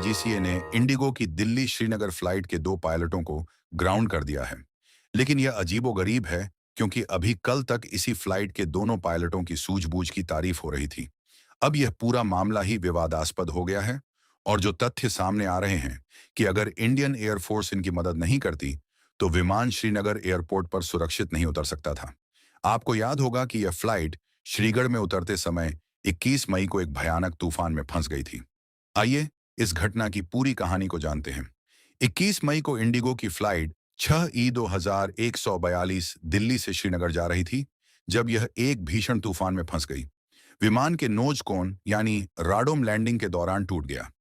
DGCA ने Indigo की Delhi Srinagar flight के 2 पायलटों को ग्राउंड कर दिया है। लेकिन यह अजीबोगरीब है, क्योंकि अभी कल तक इसी फ्लाइट के दोनों पायलटों की सूझबूझ की तारीफ हो रही थी। अब यह पूरा मामला ही विवादास्पद हो गया है, और जो तथ्य सामने आ रहे हैं कि अगर इंडियन एयरफोर्स इनकी मदद नहीं करती, तो विमान श्रीनगर एयरपोर्ट पर सुरक्षित नहीं उतर सकता था। आपको याद होगा कि यह फ्लाइट श्रीगढ़ में उतरते समय 21 मई को एक भयानक तूफान में फंस गई थी। आइए इस घटना की पूरी कहानी को जानते हैं। 21 मई को इंडिगो की फ्लाइट 6E2142 दिल्ली से श्रीनगर जा रही थी, जब यह एक भीषण तूफान में फंस गई। विमान के नोज कोन यानी राडोम लैंडिंग के दौरान टूट गया।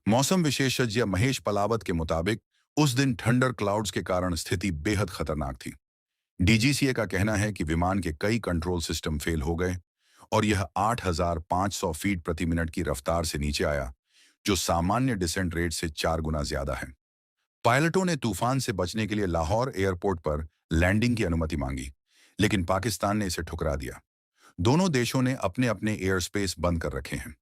मौसम विशेषज्ञ महेश पलावत के मुताबिक उस दिन थंडर क्लाउड्स के कारण स्थिति बेहद खतरनाक थी। डीजीसीए का कहना है कि विमान के कई कंट्रोल सिस्टम फेल हो गए और यह 8,500 फीट प्रति मिनट की रफ्तार से नीचे आया, जो सामान्य डिसेंट रेट से 4 गुना ज्यादा है। पायलटों ने तूफान से बचने के लिए लाहौर एयरपोर्ट पर लैंडिंग की अनुमति मांगी, लेकिन पाकिस्तान ने इसे ठुकरा दिया। दोनों देशों ने अपने अपने एयर स्पेस बंद कर रखे हैं।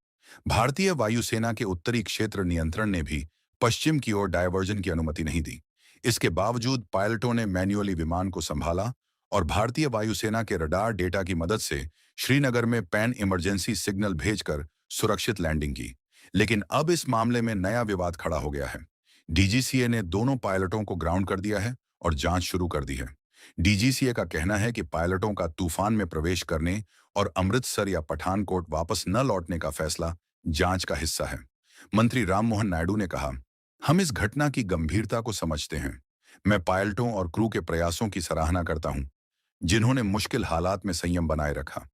भारतीय वायुसेना के उत्तरी क्षेत्र नियंत्रण ने भी पश्चिम की ओर डायवर्जन की अनुमति नहीं दी। इसके बावजूद पायलटों ने मैन्युअली विमान को संभाला और भारतीय वायुसेना के रडार डेटा की मदद से श्रीनगर में पैन इमरजेंसी सिग्नल भेजकर सुरक्षित लैंडिंग की। लेकिन अब इस मामले में नया विवाद खड़ा हो गया है। डीजीसीए ने दोनों पायलटों को ग्राउंड कर दिया है और जांच शुरू कर दी है। डीजीसीए का कहना है कि पायलटों का तूफान में प्रवेश करने और अमृतसर या पठानकोट वापस न लौटने का फैसला जांच का हिस्सा है। मंत्री राममोहन नायडू ने कहा, हम इस घटना की गंभीरता को समझते हैं। मैं पायलटों और क्रू के प्रयासों की सराहना करता हूं, जिन्होंने मुश्किल हालात में संयम बनाए रखा।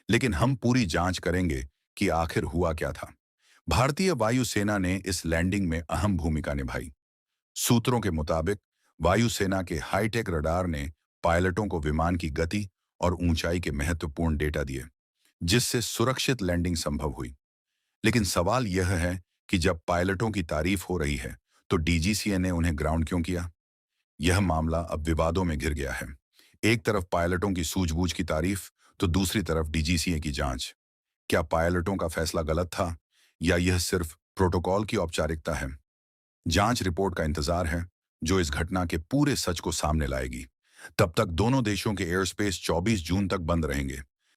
लेकिन हम पूरी जांच करेंगे कि आखिर हुआ क्या था। भारतीय वायुसेना ने इस लैंडिंग में अहम भूमिका निभाई। सूत्रों के मुताबिक वायुसेना के हाईटेक रडार ने पायलटों को विमान की गति और ऊंचाई के महत्वपूर्ण डेटा दिए, जिससे सुरक्षित लैंडिंग संभव हुई। लेकिन सवाल यह है कि जब पायलटों की तारीफ हो रही है, तो डीजीसीए ने उन्हें ग्राउंड क्यों किया? यह मामला अब विवादों में घिर गया है। एक तरफ पायलटों की सूझबूझ की तारीफ, तो दूसरी तरफ डीजीसीए की जांच। क्या पायलटों का फैसला गलत था, या यह सिर्फ प्रोटोकॉल की औपचारिकता है? जांच रिपोर्ट का इंतजार है, जो इस घटना के पूरे सच को सामने लाएगी। तब तक दोनों देशों के एयर स्पेस 24 जून तक बंद रहेंगे।